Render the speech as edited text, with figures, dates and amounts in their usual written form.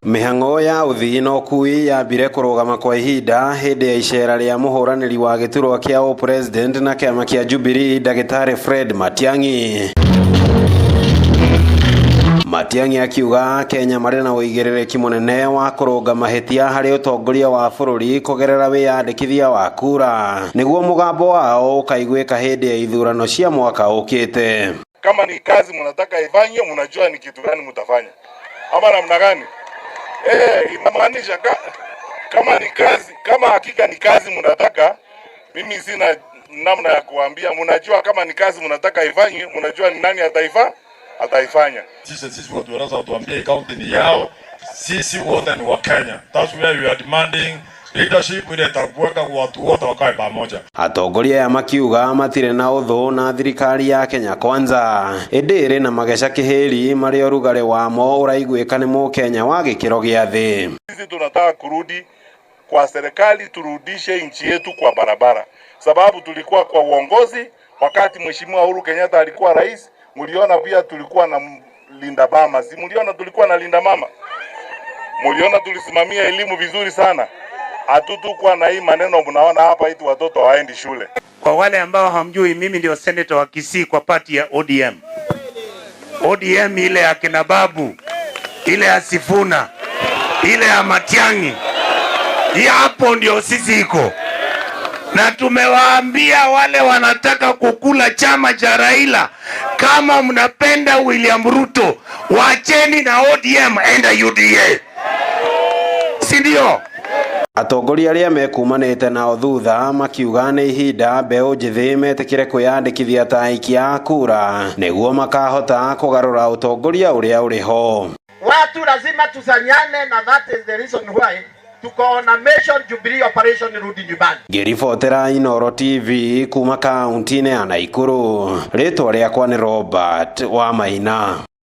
Mihang'o ya uthii na ukui yambire kurugama kwa ihinda hindi ya icera ria muhuraniri wa giturwa kia president na kiama kia Jubilee Dagitari Fred Matiang'i. Matiang'i akiuga Kenya marĩ na uigĩrĩrĩki munene wa kurunga mahitia harĩ utongoria wa bũrũri kugerera wĩyandĩkithia wa kura nĩguo mugambo wao ukaiguĩka hindi ya ithurano cia mwaka ukite. Kama ni kazi mnataka ifanye, mnajua ni kitu gani mtafanya ama namna gani? Inamaanisha kama ni kazi, kama hakika ni kazi mnataka, mimi sina namna ya kuambia. Mnajua kama ni kazi mnataka ifanye, mnajua ni nani ataifanya. Sisi watu wanaweza tuambie kaunti ni yao, sisi wote ni wa Kenya. That's why we are demanding leadership ile itakuweka watu wote wakae pamoja. Atongoria ya makiuga matire na uthu na thirikari ya Kenya Kwanza ĩndĩ na mageca kĩhĩri marĩ ũrugarĩ wamo ũraiguĩka nĩ mũkenya wa gĩkĩro gĩa thĩ. Sisi tunataka kurudi kwa serikali, turudishe nchi yetu kwa barabara, sababu tulikuwa kwa uongozi wakati Mheshimiwa Uhuru Kenyatta alikuwa rais. Mliona pia tulikuwa na linda mama, si mliona tulikuwa na linda mama? Mliona tulisimamia elimu vizuri sana. Hatutukua na hii maneno mnaona hapa eti watoto waendi shule. Kwa wale ambao hamjui, mimi ndio senator wa Kisii kwa party ya ODM. ODM ile ya kina Babu, ile ya Sifuna, ile ya Matiang'i. Hii hapo ndio sisi iko. Na tumewaambia wale wanataka kukula chama cha Raila, kama mnapenda William Ruto, wacheni na ODM, enda UDA. Si ndio? Atongoria aria mekumanite nao thutha makiuga nĩ ihinda mbeũ njĩthĩ metĩkĩre kwĩyandĩkithia ta aiki a kura nĩguo makahota kũgarũra utongoria ũrĩa ũrĩ ho. Watu lazima tusanyane, na that is the reason why tukaona Mission Jubilee operation rudi nyumbani. Ngĩribotera Inooro TV kuma kaunti-inĩ ya Nakuru. Rĩtwa rĩakwa nĩ Robert Wamaina.